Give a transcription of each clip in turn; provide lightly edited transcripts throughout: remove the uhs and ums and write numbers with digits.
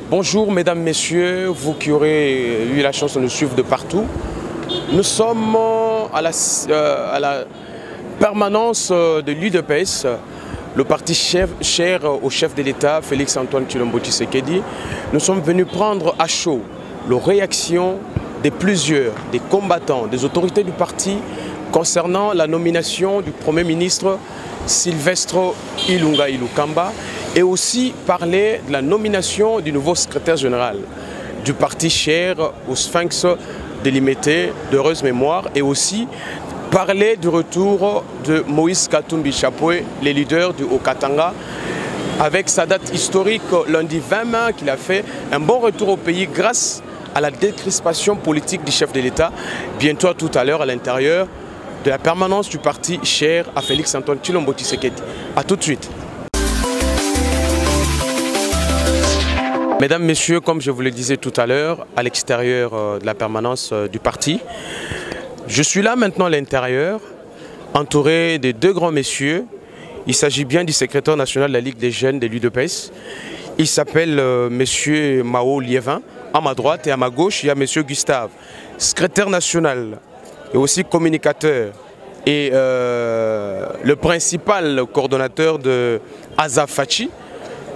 Bonjour mesdames, messieurs, vous qui aurez eu la chance de nous suivre de partout. Nous sommes à la permanence de l'UDPS, le parti cher au chef de l'État, Félix-Antoine Tshilombo Tshisekedi. Nous sommes venus prendre à chaud la réaction de plusieurs, des combattants, des autorités du parti concernant la nomination du Premier ministre Sylvestre Ilunga Ilukamba et aussi parler de la nomination du nouveau secrétaire général du parti cher au Sphinx délimité d'heureuse mémoire et aussi parler du retour de Moïse Katumbi Chapwe, le leader du Haut-Katanga, avec sa date historique lundi 20 mai qu'il a fait un bon retour au pays grâce à la décrispation politique du chef de l'État, bientôt tout à l'heure à l'intérieur de la permanence du parti cher à Félix-Antoine Tshilombo Tshisekedi. A tout de suite. Mesdames, Messieurs, comme je vous le disais tout à l'heure, à l'extérieur de la permanence du parti, je suis là maintenant à l'intérieur, entouré de deux grands messieurs. Il s'agit bien du secrétaire national de la Ligue des jeunes de l'UDPS. Il s'appelle Monsieur Mao Liévin. À ma droite et à ma gauche, il y a Monsieur Gustave, secrétaire national et aussi communicateur et le principal coordonnateur de Azafachi.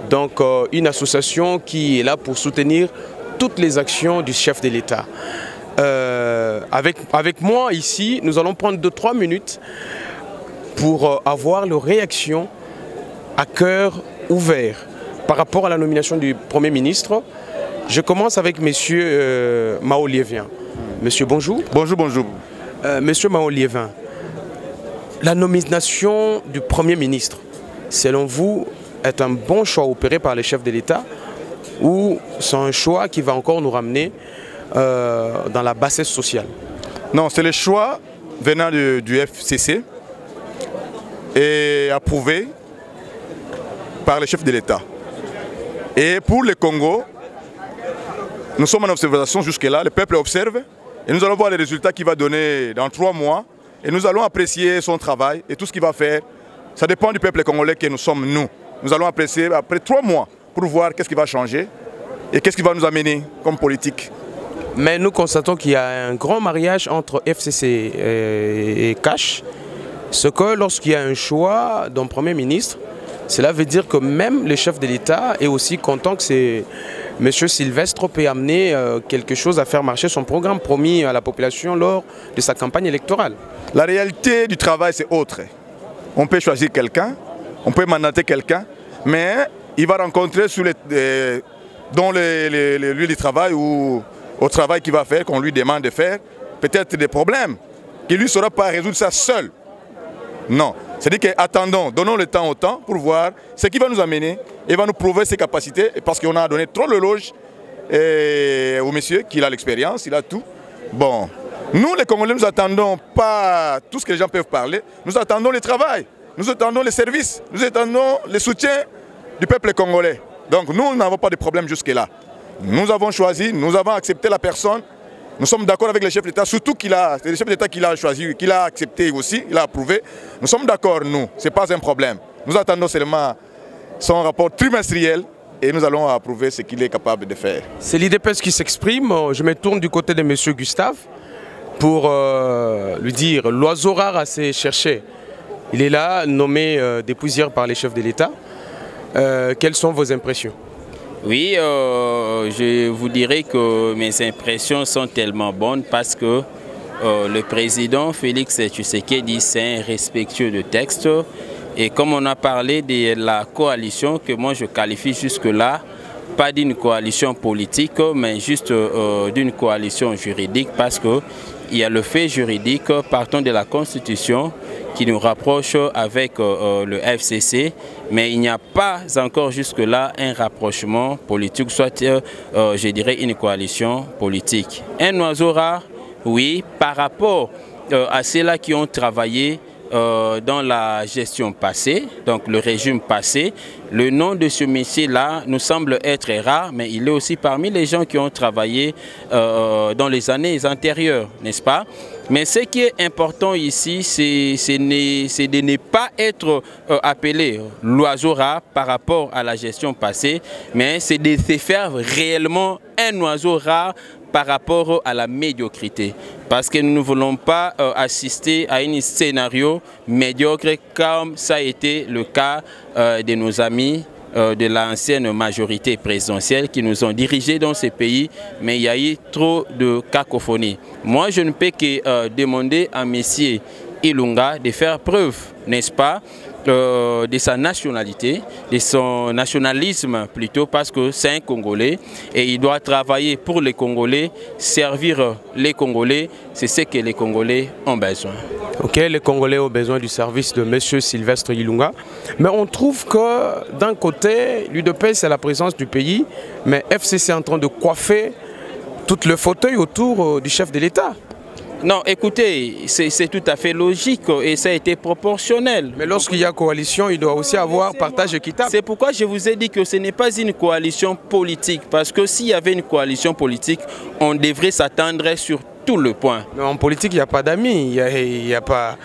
Donc une association qui est là pour soutenir toutes les actions du chef de l'État. Avec moi ici, nous allons prendre 2-3 minutes pour avoir leur réaction à cœur ouvert par rapport à la nomination du Premier ministre. Je commence avec Monsieur Mao Liévin. Monsieur, bonjour. Bonjour, bonjour. Monsieur Mao Liévin, la nomination du Premier ministre, selon vous, est un bon choix opéré par le chef de l'État ou c'est un choix qui va encore nous ramener dans la bassesse sociale? Non, c'est le choix venant du FCC et approuvé par le chef de l'État. Et pour le Congo, nous sommes en observation jusque-là, le peuple observe et nous allons voir les résultats qu'il va donner dans 3 mois et nous allons apprécier son travail et tout ce qu'il va faire. Ça dépend du peuple congolais que nous sommes nous. Nous allons apprécier après 3 mois pour voir qu'est-ce qui va changer et qu'est-ce qui va nous amener comme politique. Mais nous constatons qu'il y a un grand mariage entre FCC et CASH. Ce que lorsqu'il y a un choix d'un Premier ministre, cela veut dire que même le chef de l'État est aussi content que M. Sylvestre peut amener quelque chose à faire marcher son programme promis à la population lors de sa campagne électorale. La réalité du travail, c'est autre. On peut choisir quelqu'un, on peut mandater quelqu'un, mais il va rencontrer dans le lieu du travail ou au travail qu'il va faire, qu'on lui demande de faire, peut-être des problèmes, qu'il ne saura pas résoudre ça seul. Non. C'est-à-dire qu'attendons, donnons le temps au temps pour voir ce qui va nous amener et va nous prouver ses capacités, parce qu'on a donné trop l'éloge au monsieur, qui a l'expérience, il a tout. Bon, nous les Congolais, nous attendons pas tout ce que les gens peuvent parler, nous attendons le travail, nous attendons les services, nous attendons le soutien du peuple congolais. Donc nous n'avons pas de problème jusque-là. Nous avons choisi, nous avons accepté la personne, nous sommes d'accord avec le chef d'État, surtout c'est le chef d'État qui l'a choisi, qui l'a accepté aussi, il a approuvé. Nous sommes d'accord, nous, ce n'est pas un problème. Nous attendons seulement son rapport trimestriel et nous allons approuver ce qu'il est capable de faire. C'est l'UDPS qui s'exprime. Je me tourne du côté de M. Gustave pour lui dire l'oiseau rare à se chercher. Il est là, nommé dépoussière par les chefs de l'État. Quelles sont vos impressions? Oui, je vous dirais que mes impressions sont tellement bonnes parce que le président Félix Tshisekedi, c'est un respectueux de texte. Et comme on a parlé de la coalition, que moi je qualifie jusque-là, pas d'une coalition politique, mais juste d'une coalition juridique, parce qu'il y a le fait juridique partant de la Constitution qui nous rapproche avec le FCC, mais il n'y a pas encore jusque-là un rapprochement politique, soit je dirais une coalition politique. Un oiseau rare, oui, par rapport à ceux-là qui ont travaillé dans la gestion passée, donc le régime passé. Le nom de ce monsieur-là nous semble être rare, mais il est aussi parmi les gens qui ont travaillé dans les années antérieures, n'est-ce pas? Mais ce qui est important ici, c'est de ne pas être appelé l'oiseau rare par rapport à la gestion passée, mais c'est de se faire réellement un oiseau rare par rapport à la médiocrité. Parce que nous ne voulons pas assister à un scénario médiocre comme ça a été le cas de nos amis de l'ancienne majorité présidentielle qui nous ont dirigés dans ces pays, mais il y a eu trop de cacophonie. Moi, je ne peux que demander à M. Ilunga de faire preuve, n'est-ce pas, de sa nationalité, de son nationalisme plutôt, parce que c'est un Congolais et il doit travailler pour les Congolais, servir les Congolais, c'est ce que les Congolais ont besoin. Ok, les Congolais ont besoin du service de M. Sylvestre Ilunga, mais on trouve que d'un côté, l'UDPS c'est la présence du pays, mais FCC est en train de coiffer tout le fauteuil autour du chef de l'État. Non, écoutez, c'est tout à fait logique et ça a été proportionnel. Mais lorsqu'il y a coalition, il doit aussi avoir partage équitable. C'est pourquoi je vous ai dit que ce n'est pas une coalition politique. Parce que s'il y avait une coalition politique, on devrait s'attendre sur tout le point. Mais en politique, il n'y a pas d'amis, il n'y a pas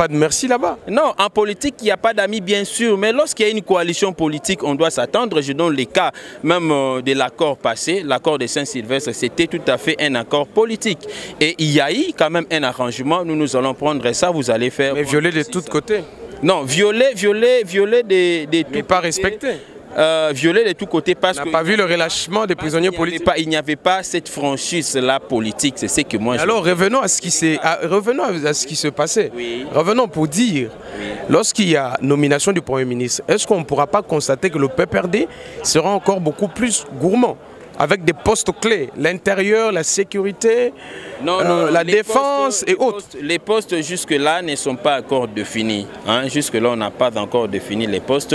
de merci là-bas. Non, en politique, il n'y a pas d'amis, bien sûr. Mais lorsqu'il y a une coalition politique, on doit s'attendre. Je donne les cas même de l'accord passé. L'accord de Saint-Sylvestre, c'était tout à fait un accord politique. Et il y a eu quand même un arrangement. Nous allons prendre ça, vous allez faire... Mais violer de tous côtés. Non, violer de tous côtés. Mais pas respecter. Violer de tous côtés parce qu'on n'a pas vu le relâchement des prisonniers politiques. Il n'y avait pas cette franchise-là politique, c'est ce que moi je... Alors revenons à ce qui se passait. Oui. Revenons pour dire, lorsqu'il y a nomination du Premier ministre, est-ce qu'on ne pourra pas constater que le PPRD sera encore beaucoup plus gourmand avec des postes clés, l'intérieur, la sécurité, la défense et autres. Les postes jusque-là ne sont pas encore définis. Hein. Jusque-là, on n'a pas encore défini les postes.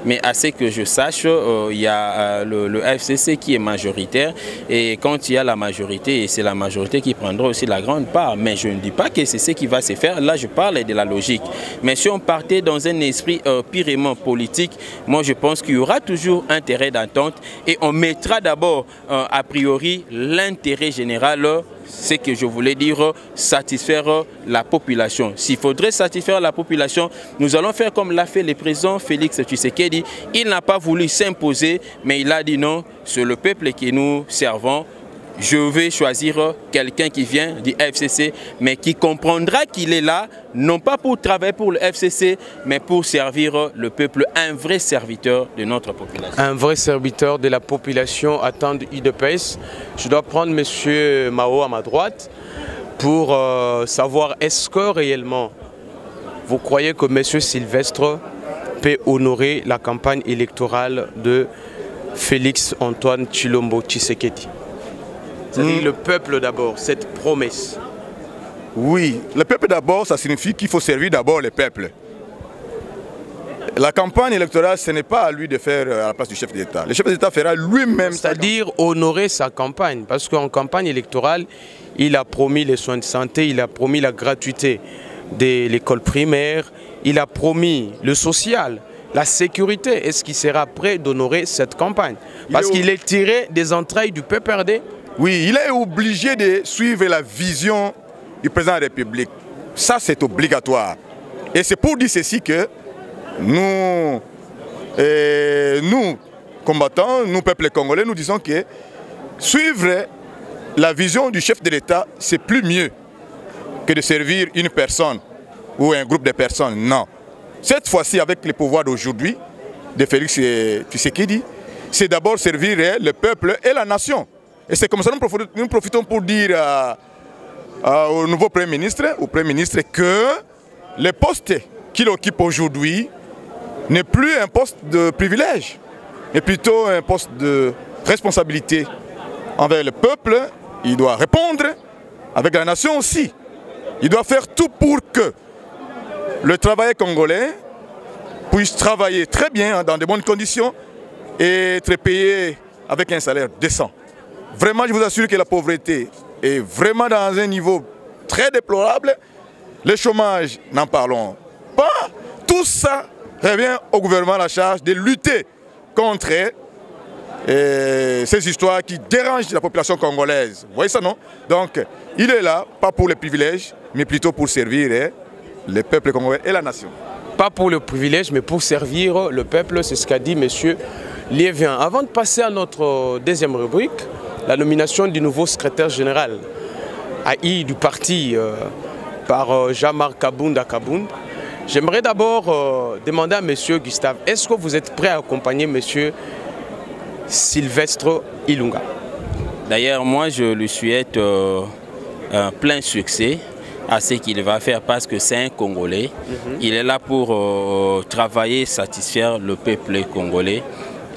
Mais à ce que je sache, il y a le FCC qui est majoritaire. Et quand il y a la majorité, c'est la majorité qui prendra aussi la grande part. Mais je ne dis pas que c'est ce qui va se faire. Là, je parle de la logique. Mais si on partait dans un esprit purement politique, moi, je pense qu'il y aura toujours intérêt d'entente. Et on mettra d'abord a priori l'intérêt général, c'est que je voulais dire satisfaire la population. S'il faudrait satisfaire la population, nous allons faire comme l'a fait le président Félix Tshisekedi. Il n'a pas voulu s'imposer, mais il a dit non, c'est le peuple que nous servons. Je vais choisir quelqu'un qui vient du FCC, mais qui comprendra qu'il est là, non pas pour travailler pour le FCC, mais pour servir le peuple, un vrai serviteur de notre population. Un vrai serviteur de la population attend de l'UDPS. Je dois prendre M. Mao à ma droite pour savoir est-ce que réellement vous croyez que M. Sylvestre peut honorer la campagne électorale de Félix Antoine Tshilombo Tshisekedi? C'est-à-dire le peuple d'abord, cette promesse. Oui, le peuple d'abord, ça signifie qu'il faut servir d'abord le peuple. La campagne électorale, ce n'est pas à lui de faire à la place du chef d'État. Le chef d'État fera lui-même. C'est-à-dire honorer sa campagne. Parce qu'en campagne électorale, il a promis les soins de santé, il a promis la gratuité de l'école primaire, il a promis le social, la sécurité. Est-ce qu'il sera prêt d'honorer cette campagne? Parce qu'il est tiré des entrailles du PPRD. Oui, il est obligé de suivre la vision du président de la République. Ça, c'est obligatoire. Et c'est pour dire ceci que nous, combattants, nous, peuple congolais, nous disons que suivre la vision du chef de l'État, c'est plus mieux que de servir une personne ou un groupe de personnes. Non. Cette fois-ci, avec les pouvoirs d'aujourd'hui, de Félix Tshisekedi, c'est d'abord servir le peuple et la nation. Et c'est comme ça que nous profitons pour dire au nouveau Premier ministre, que le poste qu'il occupe aujourd'hui n'est plus un poste de privilège, mais plutôt un poste de responsabilité envers le peuple. Il doit répondre avec la nation aussi. Il doit faire tout pour que le travailleur congolais puisse travailler très bien dans de bonnes conditions et être payé avec un salaire décent. Vraiment, je vous assure que la pauvreté est vraiment dans un niveau très déplorable. Le chômage, n'en parlons tout ça revient au gouvernement à la charge de lutter contre ces histoires qui dérangent la population congolaise. Vous voyez ça, non? Donc, il est là, pas pour les privilèges, mais plutôt pour servir le peuple congolais et la nation. Pas pour le privilège, mais pour servir le peuple, c'est ce qu'a dit M. Liévin. Avant de passer à notre deuxième rubrique, la nomination du nouveau secrétaire général AI du parti par Jean-Marc Kabunda, j'aimerais d'abord demander à M. Gustave, est-ce que vous êtes prêt à accompagner M. Sylvestre Ilunga? D'ailleurs, moi, je lui souhaite un plein succès à ce qu'il va faire parce que c'est un Congolais. Il est là pour travailler, satisfaire le peuple congolais.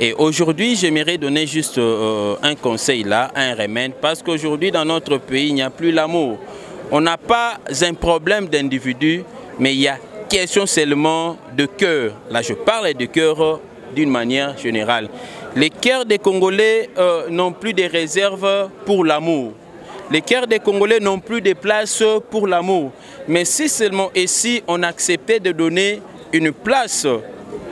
Et aujourd'hui, j'aimerais donner juste un conseil là, un remède, parce qu'aujourd'hui, dans notre pays, il n'y a plus l'amour. On n'a pas un problème d'individu, mais il y a question seulement de cœur. Là, je parle de cœur d'une manière générale. Les cœurs des Congolais n'ont plus de réserves pour l'amour. Les cœurs des Congolais n'ont plus de place pour l'amour. Mais si seulement ici, on acceptait de donner une place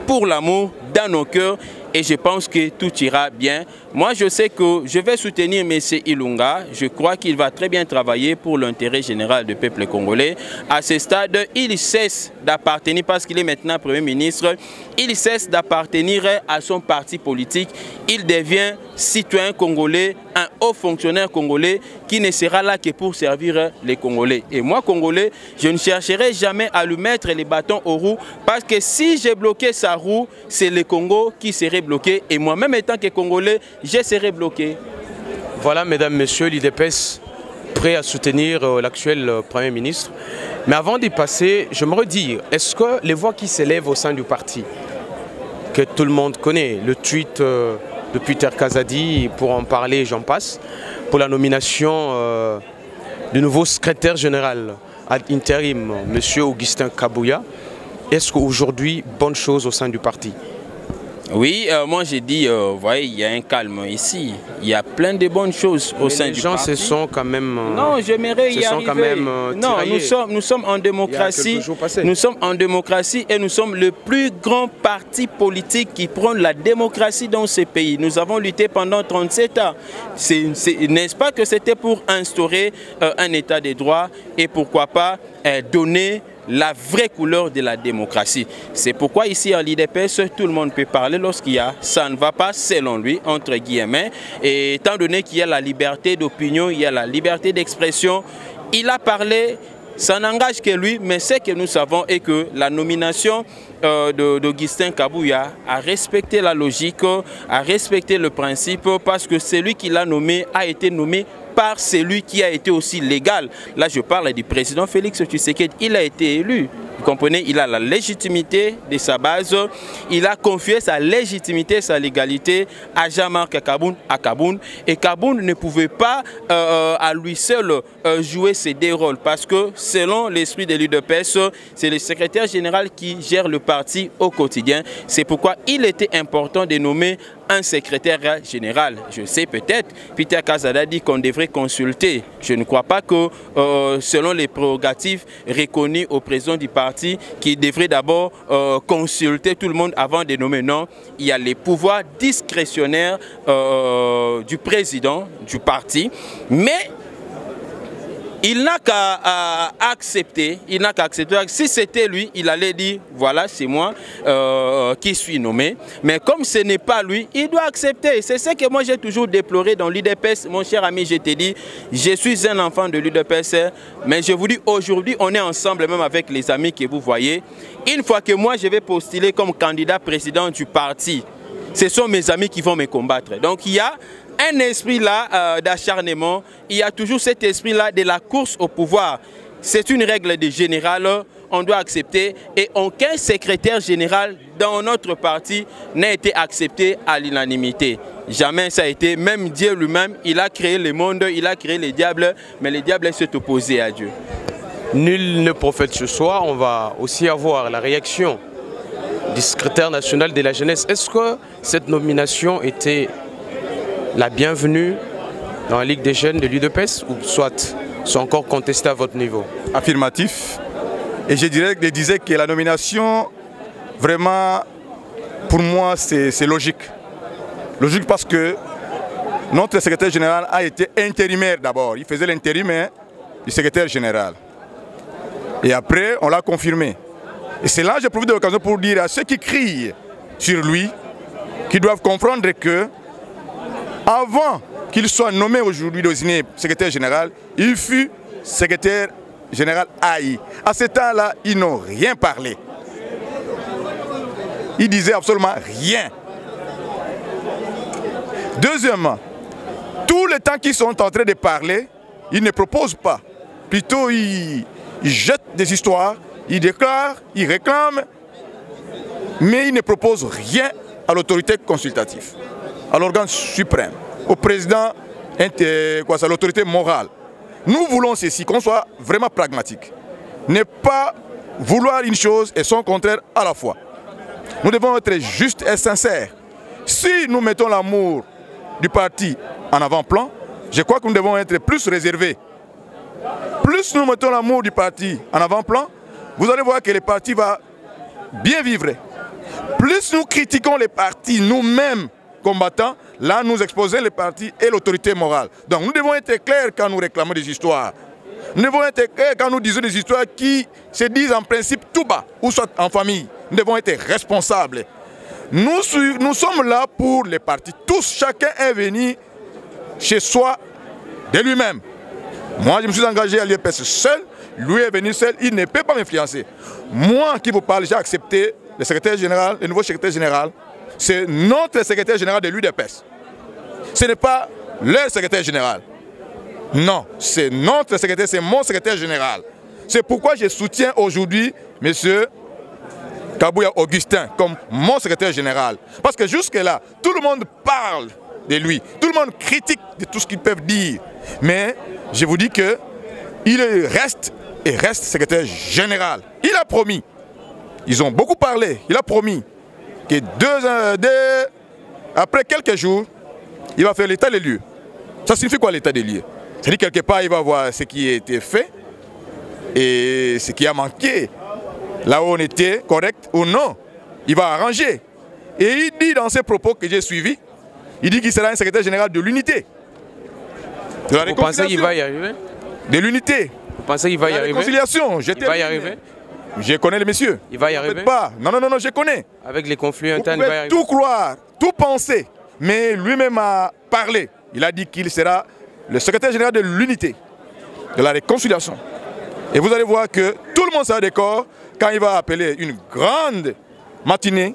pour l'amour dans nos cœurs, et je pense que tout ira bien. Moi, je sais que je vais soutenir M. Ilunga. Je crois qu'il va très bien travailler pour l'intérêt général du peuple congolais. À ce stade, il cesse d'appartenir, parce qu'il est maintenant Premier ministre, il cesse d'appartenir à son parti politique. Il devient citoyen congolais, un haut fonctionnaire congolais qui ne sera là que pour servir les Congolais. Et moi, Congolais, je ne chercherai jamais à lui mettre les bâtons aux roues, parce que si j'ai bloqué sa roue, c'est le Congo qui serait bloqué. Et moi-même, étant que Congolais, je serai bloqué. Voilà, mesdames, messieurs, l'IDPS prêt à soutenir l'actuel Premier ministre. Mais avant d'y passer, je me redis, est-ce que les voix qui s'élèvent au sein du parti, que tout le monde connaît, le tweet de Peter Kazadi, pour en parler, j'en passe, pour la nomination du nouveau secrétaire général ad intérim, M. Augustin Kabouya, est-ce qu'aujourd'hui, bonne chose au sein du parti? Oui, moi j'ai dit, vous voyez, il y a un calme ici. Il y a plein de bonnes choses au sein du parti. Les gens se sont quand même... non, j'aimerais y arriver. Quand même non, nous sommes en démocratie. Nous sommes en démocratie et nous sommes le plus grand parti politique qui prône la démocratie dans ce pays. Nous avons lutté pendant 37 ans. N'est-ce pas que c'était pour instaurer un état de droit et pourquoi pas donner la vraie couleur de la démocratie. C'est pourquoi ici à l'IDPS, tout le monde peut parler lorsqu'il y a ça ne va pas selon lui, entre guillemets. Et étant donné qu'il y a la liberté d'opinion, il y a la liberté d'expression, il a parlé, ça n'engage que lui, mais ce que nous savons est que la nomination d'Augustin Kabouya a respecté la logique, a respecté le principe, parce que celui qui l'a nommé a été nommé par celui qui a été aussi légal. Là, je parle du président Félix Tshisekedi. Il a été élu. Vous comprenez, il a la légitimité de sa base. Il a confié sa légitimité, sa légalité à Jean-Marc Kaboun. Et Kaboun ne pouvait pas à lui seul jouer ces deux rôles. Parce que selon l'esprit de l'UDPS, c'est le secrétaire général qui gère le parti au quotidien. C'est pourquoi il était important de nommer un secrétaire général. Je sais peut-être, Peter Kazada dit qu'on devrait consulter. Je ne crois pas que selon les prérogatives reconnues au président du parti, qu'il devrait d'abord consulter tout le monde avant de nommer. Non, il y a les pouvoirs discrétionnaires du président du parti, mais il n'a qu'à accepter, si c'était lui, il allait dire, voilà, c'est moi qui suis nommé. Mais comme ce n'est pas lui, il doit accepter. C'est ce que moi j'ai toujours déploré dans l'UDPS. Mon cher ami, je te dis, je suis un enfant de l'UDPS, mais je vous dis, aujourd'hui, on est ensemble, même avec les amis que vous voyez. Une fois que moi, je vais postuler comme candidat président du parti, ce sont mes amis qui vont me combattre. Donc, il y a un esprit là d'acharnement, il y a toujours cet esprit là de la course au pouvoir. C'est une règle de général, on doit accepter, et aucun secrétaire général dans notre parti n'a été accepté à l'unanimité. Jamais ça a été, même Dieu lui-même, il a créé le monde, il a créé les diables, mais les diables s'est opposé à Dieu. Nul ne prophète ce soir, on va aussi avoir la réaction du secrétaire national de la jeunesse. Est-ce que cette nomination était la bienvenue dans la Ligue des jeunes de l'UDPS ou soit sont encore contestés à votre niveau? Affirmatif. Et je disais que la nomination vraiment, pour moi, c'est logique. Logique parce que notre secrétaire général a été intérimaire d'abord. Il faisait l'intérim du secrétaire général. Et après, on l'a confirmé. Et c'est là que j'ai profité de l'occasion pour dire à ceux qui crient sur lui qu'ils doivent comprendre que, avant qu'il soit nommé aujourd'hui désigné secrétaire général, il fut secrétaire général AI. À ce temps-là, ils n'ont rien parlé. Ils disaient absolument rien. Deuxièmement, tout le temps qu'ils sont en train de parler, ils ne proposent pas. Plutôt, ils jettent des histoires, ils déclarent, ils réclament, mais ils ne proposent rien à l'autorité consultative, à l'organe suprême, au président, à l'autorité morale. Nous voulons ceci, qu'on soit vraiment pragmatique. Ne pas vouloir une chose et son contraire à la fois. Nous devons être justes et sincères. Si nous mettons l'amour du parti en avant-plan, je crois que nous devons être plus réservés. Plus nous mettons l'amour du parti en avant-plan, vous allez voir que le parti va bien vivre. Plus nous critiquons les partis nous-mêmes combattants, là nous exposons les partis et l'autorité morale. Donc nous devons être clairs quand nous réclamons des histoires. Nous devons être clairs quand nous disons des histoires qui se disent en principe tout bas, ou soit en famille. Nous devons être responsables. Nous sommes là pour les partis. Tous, chacun est venu chez soi de lui-même. Moi, je me suis engagé à l'UDPS seul. Lui est venu seul. Il ne peut pas m'influencer. Moi qui vous parle, j'ai accepté le secrétaire général, le nouveau secrétaire général. C'est notre secrétaire général de l'UDPS. Ce n'est pas leur secrétaire général. Non, c'est notre secrétaire, c'est mon secrétaire général. C'est pourquoi je soutiens aujourd'hui M. Kabouya Augustin comme mon secrétaire général. Parce que jusque-là, tout le monde parle de lui. Tout le monde critique de tout ce qu'ils peuvent dire. Mais je vous dis qu'il reste et reste secrétaire général. Il a promis. Ils ont beaucoup parlé. Il a promis que après quelques jours, il va faire l'état des lieux. Ça signifie quoi l'état des lieux? C'est-à-dire quelque part, il va voir ce qui a été fait et ce qui a manqué. Là où on était correct ou non, il va arranger. Et il dit dans ses propos que j'ai suivis, il dit qu'il sera un secrétaire général de l'unité. Vous pensez qu'il va y arriver? De l'unité. Vous pensez qu'il va y arriver? Réconciliation. Il va y arriver? Je connais les messieurs. Il va y arriver? Pas. Non, je connais. Avec les conflits internes, il va y arriver? Tout croire, tout penser. Mais lui-même a parlé. Il a dit qu'il sera le secrétaire général de l'unité, de la réconciliation. Et vous allez voir que tout le monde sera d'accord quand il va appeler une grande matinée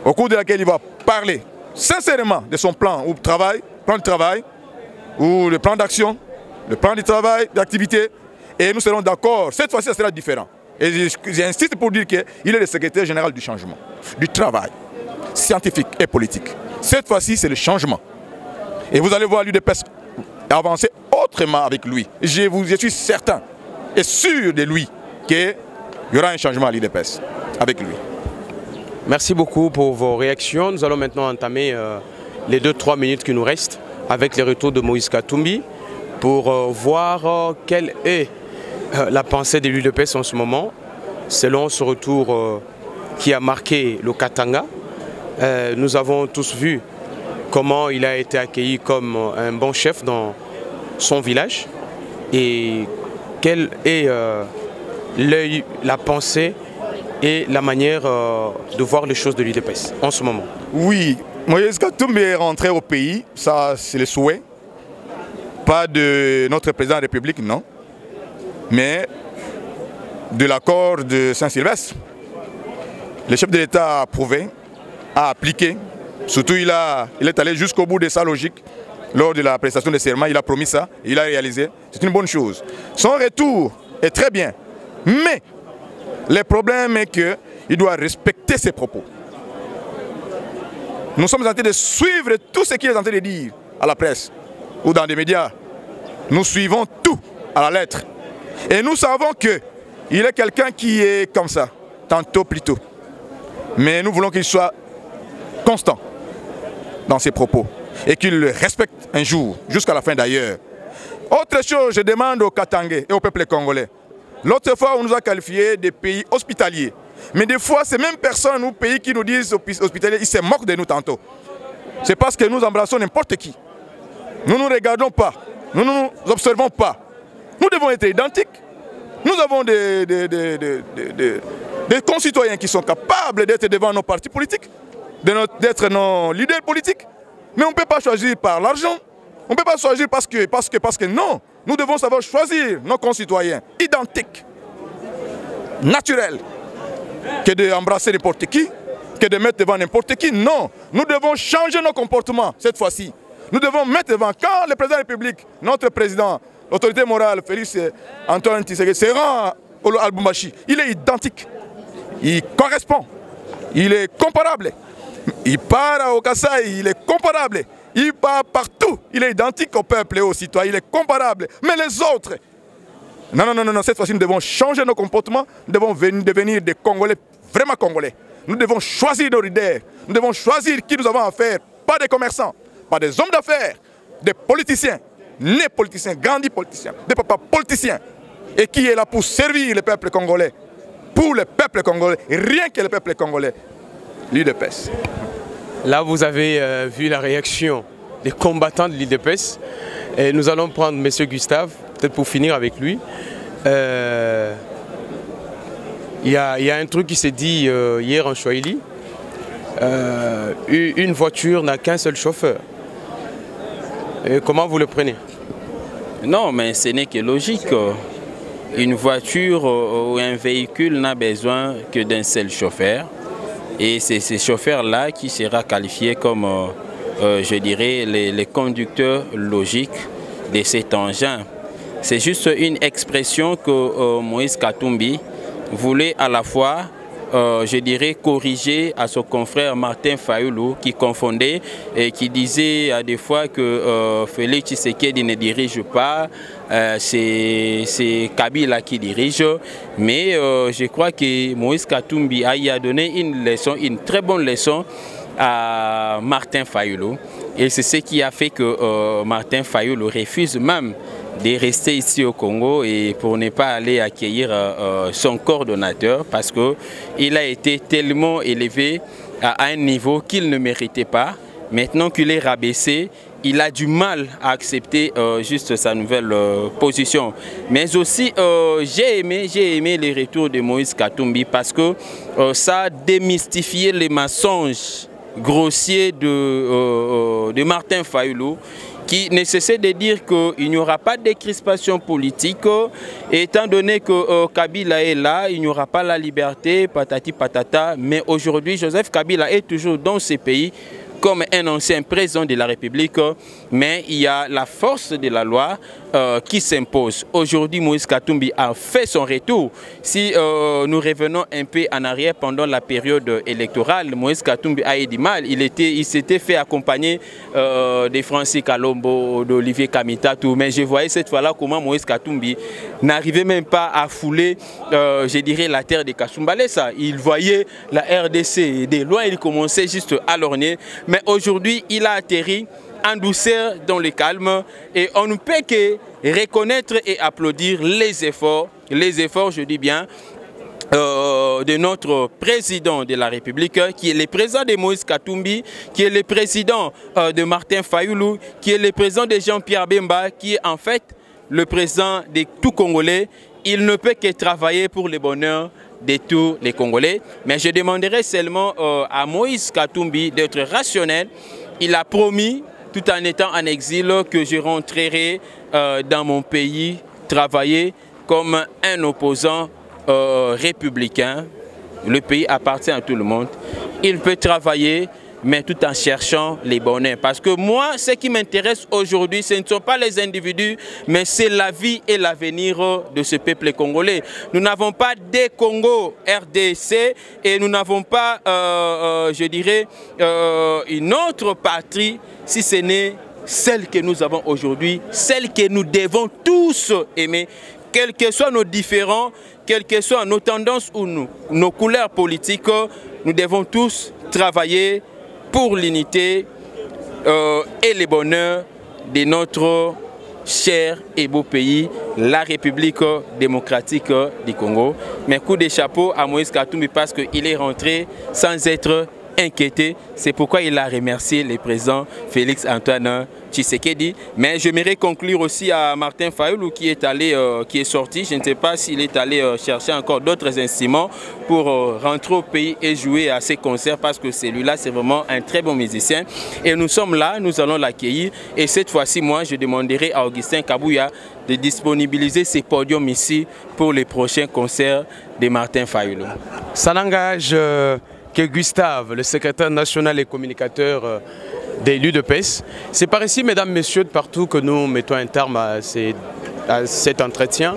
au cours de laquelle il va parler sincèrement de son plan de travail, ou le plan d'action, le plan de travail, d'activité. Et nous serons d'accord. Cette fois-ci, ça sera différent. Et j'insiste pour dire qu'il est le secrétaire général du changement, du travail scientifique et politique. Cette fois-ci, c'est le changement. Et vous allez voir l'UDPS avancer autrement avec lui. Je suis certain et sûr de lui qu'il y aura un changement à l'UDPS avec lui. Merci beaucoup pour vos réactions. Nous allons maintenant entamer les 2-3 minutes qui nous restent avec les retours de Moïse Katumbi pour voir quelle est la pensée de l'UDPS en ce moment, selon ce retour qui a marqué le Katanga. Nous avons tous vu comment il a été accueilli comme un bon chef dans son village et quelle est la pensée et la manière de voir les choses de l'UDPS en ce moment. Oui, Moïse Katumbi est rentré au pays, ça c'est le souhait, pas de notre président de la République, non, mais de l'accord de Saint-Sylvestre. Le chef de l'État a approuvé, a appliqué, surtout il est allé jusqu'au bout de sa logique. Lors de la prestation de serment, il a promis ça, il a réalisé. C'est une bonne chose. Son retour est très bien, mais le problème est qu'il doit respecter ses propos. Nous sommes en train de suivre tout ce qu'il est en train de dire à la presse ou dans des médias. Nous suivons tout à la lettre. Et nous savons qu'il est quelqu'un qui est comme ça, tantôt plutôt. Mais nous voulons qu'il soit constant dans ses propos et qu'il le respecte un jour, jusqu'à la fin d'ailleurs. Autre chose, je demande aux Katangais et au peuple congolais. L'autre fois, on nous a qualifiés de pays hospitaliers. Mais des fois, ces mêmes personnes ou pays qui nous disent hospitaliers, ils se moquent de nous tantôt. C'est parce que nous embrassons n'importe qui. Nous ne nous regardons pas. Nous ne nous observons pas. Nous devons être identiques. Nous avons des concitoyens qui sont capables d'être devant nos partis politiques, d'être nos leaders politiques. Mais on ne peut pas choisir par l'argent. On ne peut pas choisir parce que non. Nous devons savoir choisir nos concitoyens identiques, naturels, que d'embrasser n'importe qui, que de mettre devant n'importe qui. Non, nous devons changer nos comportements cette fois-ci. Nous devons mettre devant, quand le président de la République, notre président, l'autorité morale, Félix Antoine Tshisekedi, se rend à Lubumbashi, il est identique, il correspond, il est comparable. Il part à Okassai, il est comparable. Il part partout, il est identique au peuple et aux citoyens, il est comparable. Mais les autres, non, cette fois-ci nous devons changer nos comportements, nous devons devenir des Congolais, vraiment Congolais. Nous devons choisir nos leaders, nous devons choisir qui nous avons affaire, pas des commerçants, pas des hommes d'affaires, des politiciens, nés politiciens, grandis politiciens, des papas politiciens, et qui est là pour servir le peuple congolais, pour le peuple congolais, rien que le peuple congolais, l'UDPS. Là, vous avez vu la réaction des combattants de l'UDPS. Et nous allons prendre M. Gustave, peut-être pour finir avec lui. Il y a un truc qui s'est dit hier en Swahili. Une voiture n'a qu'un seul chauffeur. Et comment vous le prenez? Non, mais ce n'est que logique. Une voiture ou un véhicule n'a besoin que d'un seul chauffeur. Et c'est ce chauffeur-là qui sera qualifié comme, je dirais, les conducteurs logiques de cet engin. C'est juste une expression que Moïse Katumbi voulait à la fois, je dirais, corriger à son confrère Martin Fayulu, qui confondait et qui disait à des fois que Félix Tshisekedi ne dirige pas, c'est Kabila qui dirige. Mais je crois que Moïse Katumbi a donné une leçon, une très bonne leçon à Martin Fayulu. Et c'est ce qui a fait que Martin Fayulu refuse même de rester ici au Congo et pour ne pas aller accueillir son coordonnateur parce qu'il a été tellement élevé à un niveau qu'il ne méritait pas. Maintenant qu'il est rabaissé, il a du mal à accepter juste sa nouvelle position. Mais aussi, j'ai aimé les retours de Moïse Katumbi parce que ça a démystifié les mensonges grossiers de Martin Fayulu, qui ne cessait de dire qu'il n'y aura pas de décrispation politique, étant donné que Kabila est là, il n'y aura pas la liberté, patati patata. Mais aujourd'hui, Joseph Kabila est toujours dans ce pays comme un ancien président de la République, mais il y a la force de la loi qui s'impose. Aujourd'hui, Moïse Katumbi a fait son retour. Si nous revenons un peu en arrière pendant la période électorale, Moïse Katumbi a eu du mal. Il s'était fait accompagner de Francis Kalombo, d'Olivier Kamitatou, mais je voyais cette fois-là comment Moïse Katumbi n'arrivait même pas à fouler, je dirais, la terre de Kasumbalesa. Il voyait la RDC de loin, il commençait juste à lorgner. Mais aujourd'hui, il a atterri en douceur dans le calme et on ne peut que reconnaître et applaudir les efforts, je dis bien, de notre président de la République, qui est le président de Moïse Katumbi, qui est le président de Martin Fayulu, qui est le président de Jean-Pierre Bemba, qui est en fait le président de tout Congolais. Il ne peut que travailler pour le bonheur de tous les Congolais. Mais je demanderai seulement à Moïse Katumbi d'être rationnel. Il a promis, tout en étant en exil, que je rentrerai dans mon pays travailler comme un opposant républicain. Le pays appartient à tout le monde. Il peut travailler, mais tout en cherchant les bonheurs. Parce que moi, ce qui m'intéresse aujourd'hui, ce ne sont pas les individus, mais c'est la vie et l'avenir de ce peuple congolais. Nous n'avons pas des Congo RDC et nous n'avons pas, je dirais, une autre patrie, si ce n'est celle que nous avons aujourd'hui, celle que nous devons tous aimer, quels que soient nos différends, quelles que soient nos tendances ou nos couleurs politiques, nous devons tous travailler pour l'unité et le bonheur de notre cher et beau pays, la République démocratique du Congo. Mais coup de chapeau à Moïse Katumbi parce qu'il est rentré sans être inquiété. C'est pourquoi il a remercié le président Félix Antoine Tshisekedi. Mais j'aimerais conclure aussi à Martin Fayulu qui est sorti. Je ne sais pas s'il est allé chercher encore d'autres instruments pour rentrer au pays et jouer à ses concerts parce que celui-là c'est vraiment un très bon musicien. Et nous sommes là, nous allons l'accueillir. Et cette fois-ci, moi, je demanderai à Augustin Kabouya de disponibiliser ces podiums ici pour les prochains concerts de Martin Fayulu. Ça n'engage que Gustave, le secrétaire national et communicateur des l'UDPS. C'est par ici, mesdames, messieurs, de partout que nous mettons un terme à cet entretien.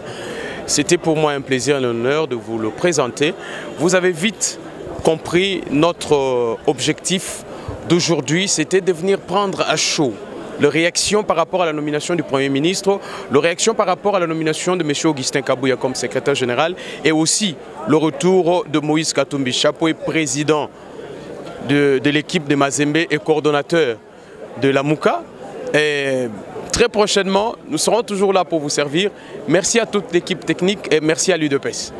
C'était pour moi un plaisir et un honneur de vous le présenter. Vous avez vite compris notre objectif d'aujourd'hui, c'était de venir prendre à chaud les réactions par rapport à la nomination du Premier ministre, les réactions par rapport à la nomination de M. Augustin Kabouya comme secrétaire général et aussi le retour de Moïse Katumbi Chapoy, président de l'équipe de Mazembe et coordonnateur de la Mouka. Et très prochainement, nous serons toujours là pour vous servir. Merci à toute l'équipe technique et merci à l'UDPS.